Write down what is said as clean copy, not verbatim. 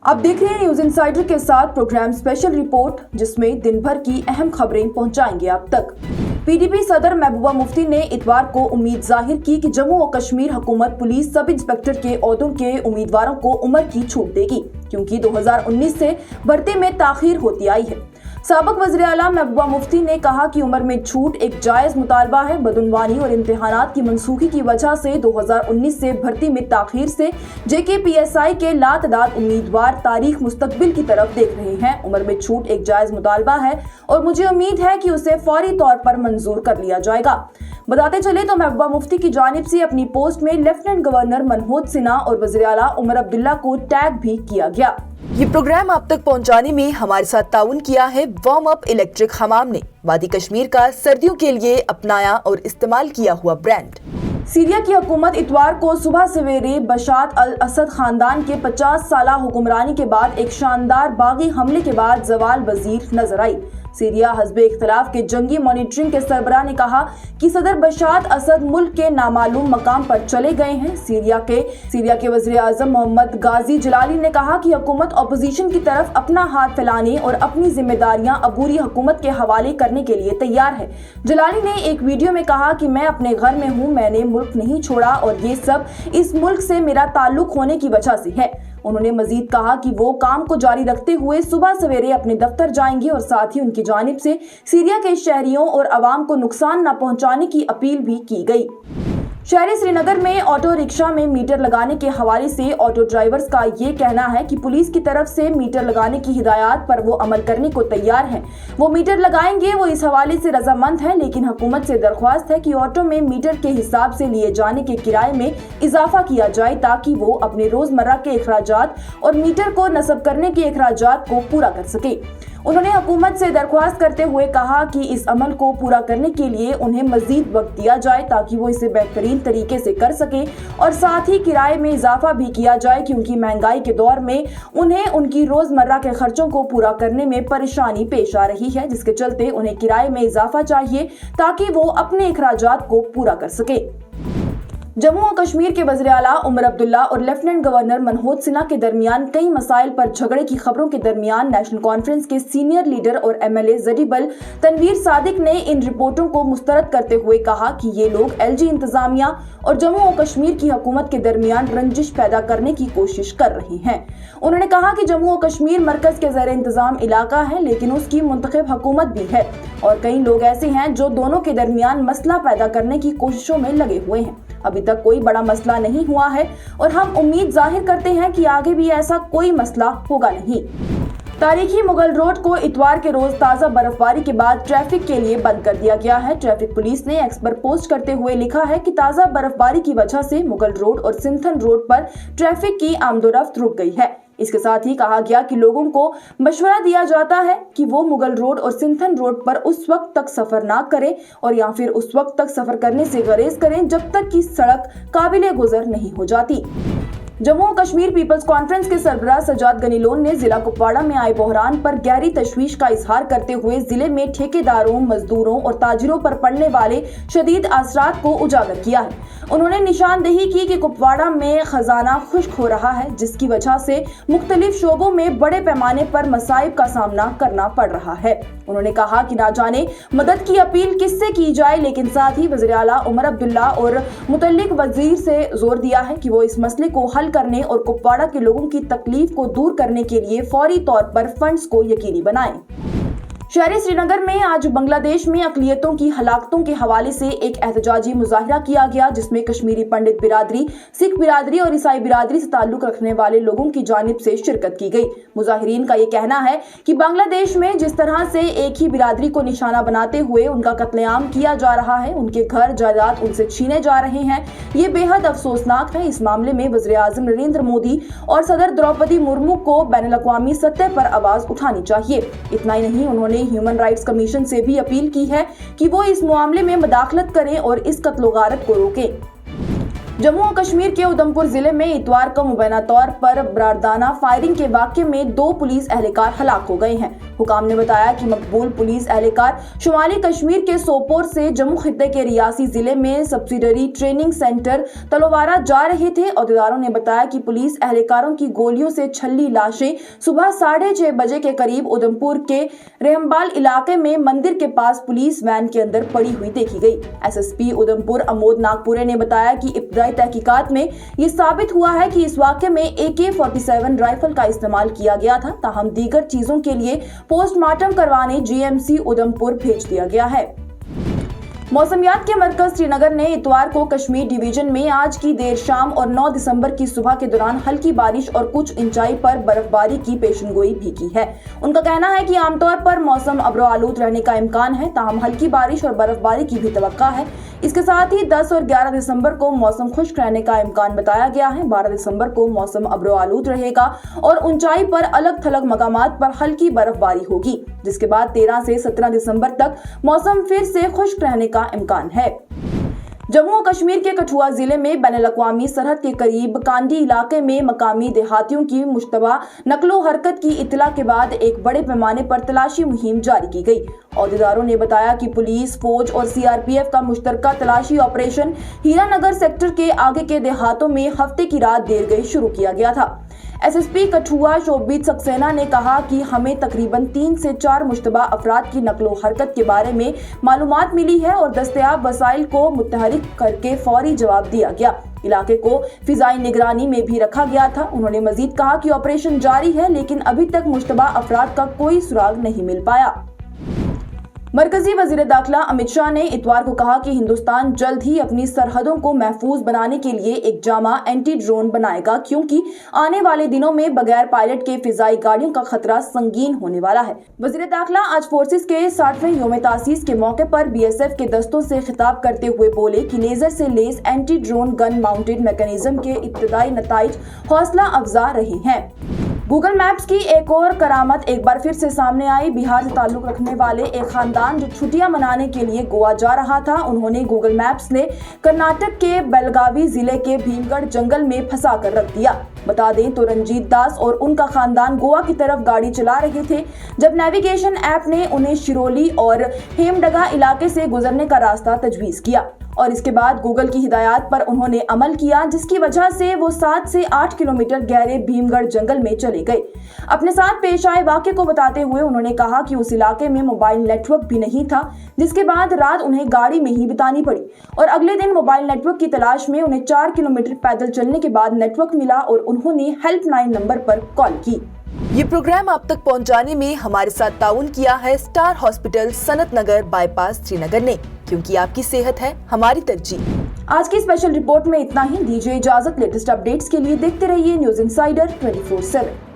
आप देख रहे हैं न्यूज इनसाइडर के साथ प्रोग्राम स्पेशल रिपोर्ट, जिसमें दिन भर की अहम खबरें पहुंचाएंगे आप तक। पीडीपी सदर महबूबा मुफ्ती ने इतवार को उम्मीद जाहिर की कि जम्मू और कश्मीर हुकूमत पुलिस सब इंस्पेक्टर के ओहदों के उम्मीदवारों को उम्र की छूट देगी, क्योंकि 2019 से भर्ती में ताखीर होती आई है। साबिक वज़ीर आला महबूबा मुफ्ती ने कहा कि उम्र में छूट एक जायज मुतालबा है। बदउनवानी और इम्तिहानात की मनसूखी की वजह से 2019 से भर्ती में ताखीर से JKPSI के लातदाद उम्मीदवार तारीख मुस्तकबिल की तरफ देख रहे हैं। उम्र में छूट एक जायज मुतालबा है और मुझे उम्मीद है कि उसे फौरी तौर पर मंजूर कर लिया जाएगा। बताते चले तो महबूबा मुफ्ती की जानिब से अपनी पोस्ट में लेफ्टिनेंट गवर्नर मनोज सिन्हा और वज़ीर आला उमर अब्दुल्ला को टैग भी किया गया। ये प्रोग्राम आप तक पहुंचाने में हमारे साथ ताउन किया है वार्म अप इलेक्ट्रिक हमाम ने, वादी कश्मीर का सर्दियों के लिए अपनाया और इस्तेमाल किया हुआ ब्रांड। सीरिया की हुकूमत इतवार को सुबह सवेरे बशार अल असद खानदान के 50 साला हुक्मरानी के बाद एक शानदार बागी हमले के बाद जवाल वजीर नजर आई। सीरिया हज़्ब इख्तिलाफ के जंगी मॉनिटरिंग के सरबराह ने कहा कि सदर बशार असद मुल्क के नामालूम मकाम पर चले गए हैं। सीरिया के वज़ीर आज़म मोहम्मद गाजी जलाली ने कहा कि हुकूमत अपोजिशन की तरफ अपना हाथ फैलाने और अपनी जिम्मेदारियां अबूरी हुकूमत के हवाले करने के लिए तैयार है। जलाली ने एक वीडियो में कहा कि मैं अपने घर में हूँ, मैंने मुल्क नहीं छोड़ा और ये सब इस मुल्क से मेरा ताल्लुक होने की वजह से है। उन्होंने मजीद कहा कि वो काम को जारी रखते हुए सुबह सवेरे अपने दफ्तर जाएंगे और साथ ही उनकी जानिब से सीरिया के शहरियों और अवाम को नुकसान न पहुंचाने की अपील भी की गई। शहरी श्रीनगर में ऑटो रिक्शा में मीटर लगाने के हवाले से ऑटो ड्राइवर्स का ये कहना है कि पुलिस की तरफ से मीटर लगाने की हिदायत पर वो अमल करने को तैयार हैं। वो मीटर लगाएंगे, वो इस हवाले से रजामंद है, लेकिन हुकूमत से दरख्वास्त है कि ऑटो में मीटर के हिसाब से लिए जाने के किराए में इजाफा किया जाए, ताकि वो अपने रोजमर्रा के अखराजात और मीटर को नस्ब करने के अखराजात को पूरा कर सके। उन्होंने हुकूमत से दरख्वास्त करते हुए कहा कि इस अमल को पूरा करने के लिए उन्हें मजीद वक्त दिया जाए, ताकि वो इसे बेहतरीन तरीके से कर सके और साथ ही किराए में इजाफा भी किया जाए, क्योंकि महंगाई के दौर में उन्हें उनकी रोजमर्रा के खर्चों को पूरा करने में परेशानी पेश आ रही है, जिसके चलते उन्हें किराए में इजाफा चाहिए ताकि वो अपने अखराजात को पूरा कर सके। जम्मू और कश्मीर के वज़ीर आला उमर अब्दुल्ला और लेफ्टिनेंट गवर्नर मनोज सिन्हा के दरमियान कई मसाइल पर झगड़े की खबरों के दरमियान नेशनल कॉन्फ्रेंस के सीनियर लीडर और MLA जरीबल तनवीर सादिक ने इन रिपोर्टों को मुस्तरद करते हुए कहा कि ये लोग LG इंतजामिया और जम्मू और कश्मीर की हुकूमत के दरमियान रंजिश पैदा करने की कोशिश कर रही हैं। उन्होंने कहा कि जम्मू और कश्मीर मरकज के ज़ेर इंतजाम इलाका है, लेकिन उसकी मुंतखब हुकूमत भी है और कई लोग ऐसे हैं जो दोनों के दरमियान मसला पैदा करने की कोशिशों में लगे हुए हैं। अभी तक कोई बड़ा मसला नहीं हुआ है और हम उम्मीद जाहिर करते हैं कि आगे भी ऐसा कोई मसला होगा नहीं। तारीखी मुगल रोड को इतवार के रोज ताज़ा बर्फबारी के बाद ट्रैफिक के लिए बंद कर दिया गया है। ट्रैफिक पुलिस ने एक्स पर पोस्ट करते हुए लिखा है कि ताज़ा बर्फबारी की वजह से मुगल रोड और सिंथन रोड पर ट्रैफिक की आमदोरफ्त रुक गई है। इसके साथ ही कहा गया कि लोगों को मशवरा दिया जाता है कि वो मुगल रोड और सिंथन रोड पर उस वक्त तक सफर ना करें और या फिर उस वक्त तक सफर करने से गुरेज करें जब तक कि सड़क काबिले गुजर नहीं हो जाती। जम्मू और कश्मीर पीपल्स कॉन्फ्रेंस के सरबराह सजाद गनी लोन ने जिला कुपवाड़ा में आए बहरान पर गहरी तशवीश का इजहार करते हुए जिले में ठेकेदारों, मजदूरों और ताजिरों पर पड़ने वाले शदीद असरात को उजागर किया है। उन्होंने निशानदेही की कि कुपवाड़ा में खजाना खुश्क हो रहा है, जिसकी वजह से मुख्तलिफ शोबों में बड़े पैमाने पर मसाइब का सामना करना पड़ रहा है। उन्होंने कहा कि ना जाने मदद की अपील किससे की जाए, लेकिन साथ ही वज़ीर आला उमर अब्दुल्ला और मुतल्लिक वजीर से जोर दिया है कि वो इस मसले को हल करने और कुपवाड़ा के लोगों की तकलीफ को दूर करने के लिए फौरी तौर पर फंड्स को यकीनी बनाएं। शहरी श्रीनगर में आज बांग्लादेश में अक़लियतों की हलाकतों के हवाले से एक एहतजाजी मुजाहिरा किया गया, जिसमें कश्मीरी पंडित बिरादरी, सिख बिरादरी और ईसाई बिरादरी से ताल्लुक रखने वाले लोगों की जानिब से शिरकत की गई। मुजाहिरीन का ये कहना है कि बांग्लादेश में जिस तरह से एक ही बिरादरी को निशाना बनाते हुए उनका कत्लेआम किया जा रहा है, उनके घर जायदाद उनसे छीने जा रहे हैं, ये बेहद अफसोसनाक है। इस मामले में वज़ीर आज़म नरेंद्र मोदी और सदर द्रौपदी मुर्मू को बैनुल-अक़वामी सतह पर आवाज उठानी चाहिए। इतना ही नहीं, उन्होंने ह्यूमन राइट्स कमीशन से भी अपील की है कि वो इस मामले में मदाखलत करें और इस कत्ल-ओ-गारत को रोकें। जम्मू और कश्मीर के उधमपुर जिले में इतवार को मुबैना तौर पर बरारदाना फायरिंग के वाक़ये में 2 पुलिस एहलकार हलाक हो गए हैं। हुकाम ने बताया कि मकबूल पुलिस एहलकार शुमाली कश्मीर के सोपोर से जम्मू खित्ते के रियासी जिले में सब्सिडरी ट्रेनिंग सेंटर तलोवारा जा रहे थे। अहदेदारों ने बताया कि पुलिस एहलकारों की गोलियों से छली लाशें सुबह 6:30 बजे के करीब उधमपुर के रहमबाल इलाके में मंदिर के पास पुलिस वैन के अंदर पड़ी हुई देखी गई। एसएसपी उधमपुर अमोद नागपुरे ने बताया कि इब्तदाई तहकीकात में ये साबित हुआ है कि इस वाक़ये में AK-47 राइफल का इस्तेमाल किया गया था। ताहम दीगर चीजों के लिए पोस्टमार्टम करवाने GMC उधमपुर भेज दिया गया है। मौसमियात के मरकज श्रीनगर ने इतवार को कश्मीर डिवीजन में आज की देर शाम और 9 दिसंबर की सुबह के दौरान हल्की बारिश और कुछ ऊंचाई पर बर्फबारी की पेशनगोई भी की है। उनका कहना है कि आमतौर पर मौसम अब्रो आलूद रहने का इम्कान है, ताहम हल्की बारिश और बर्फबारी की भी तवक्का है। इसके साथ ही 10 और 11 दिसंबर को मौसम खुश्क रहने का इम्कान बताया गया है। 12 दिसंबर को मौसम अब्रो आलूद रहेगा और ऊंचाई पर अलग थलग मकामात पर हल्की बर्फबारी होगी, जिसके बाद 13 से 17 दिसंबर तक मौसम फिर से खुश्क रहने का इम्कान है। जम्मू और कश्मीर के कठुआ जिले में बैनुल-अक़वामी सरहद के करीब कांडी इलाके में मकामी देहातियों की मुश्तबा नकलो हरकत की इत्तला के बाद एक बड़े पैमाने पर तलाशी मुहिम जारी की गई। अहदेदारों ने बताया कि पुलिस, फौज और CRPF का मुश्तरका तलाशी ऑपरेशन हीरानगर सेक्टर के आगे के देहातों में हफ्ते की रात देर गई शुरू किया गया था। SSP कठुआ शोबित सक्सेना ने कहा कि हमें तकरीबन 3 से 4 मुश्तबा अफराद की नकलो हरकत के बारे में मालूमात मिली है और दस्तयाब वसाइल को मुतहरिक करके फौरी जवाब दिया गया। इलाके को फिजाई निगरानी में भी रखा गया था। उन्होंने मजीद कहा कि ऑपरेशन जारी है, लेकिन अभी तक मुश्तबा अफराद का कोई सुराग नहीं मिल पाया। मरकजी वजीर दाखिला अमित शाह ने इतवार को कहा कि हिंदुस्तान जल्द ही अपनी सरहदों को महफूज बनाने के लिए एक जामा एंटी ड्रोन बनाएगा, क्योंकि आने वाले दिनों में बगैर पायलट के फिजाई गाड़ियों का खतरा संगीन होने वाला है। वजीर दाखिला आज फोर्सेस के 60वें यौम तासीस के मौके पर BSF के दस्तों से खिताब करते हुए बोले कि लेजर से less anti drone gun mounted mechanism के इब्तदाई नताइज हौसला अफजा रहे हैं। गूगल मैप्स की एक और करामत एक बार फिर से सामने आई। बिहार से ताल्लुक रखने वाले एक खानदान जो छुट्टियां मनाने के लिए गोवा जा रहा था, उन्होंने गूगल मैप्स ने कर्नाटक के बेलगावी जिले के भीमगढ़ जंगल में फंसा कर रख दिया। बता दें तो रंजीत दास और उनका खानदान गोवा की तरफ गाड़ी चला रहे थे जब नेविगेशन ऐप ने उन्हें शिरोली और हेमडगा इलाके से गुजरने का रास्ता तजवीज किया और इसके बाद गूगल की हिदायत पर उन्होंने अमल किया, जिसकी वजह से वो 7 से 8 किलोमीटर गहरे भीमगढ़ जंगल में चले गए। अपने साथ पेश आए वाक़े को बताते हुए उन्होंने कहा कि उस इलाके में मोबाइल नेटवर्क भी नहीं था, जिसके बाद रात उन्हें गाड़ी में ही बितानी पड़ी और अगले दिन मोबाइल नेटवर्क की तलाश में उन्हें 4 किलोमीटर पैदल चलने के बाद नेटवर्क मिला और उन्होंने हेल्पलाइन नंबर पर कॉल की। ये प्रोग्राम आप तक पहुंचाने में हमारे साथ ताउन किया है स्टार हॉस्पिटल सनत नगर बाईपास श्रीनगर ने, क्योंकि आपकी सेहत है हमारी तरजीह। आज की स्पेशल रिपोर्ट में इतना ही। दीजिए इजाजत। लेटेस्ट अपडेट्स के लिए देखते रहिए न्यूज़ इनसाइडर 24/7।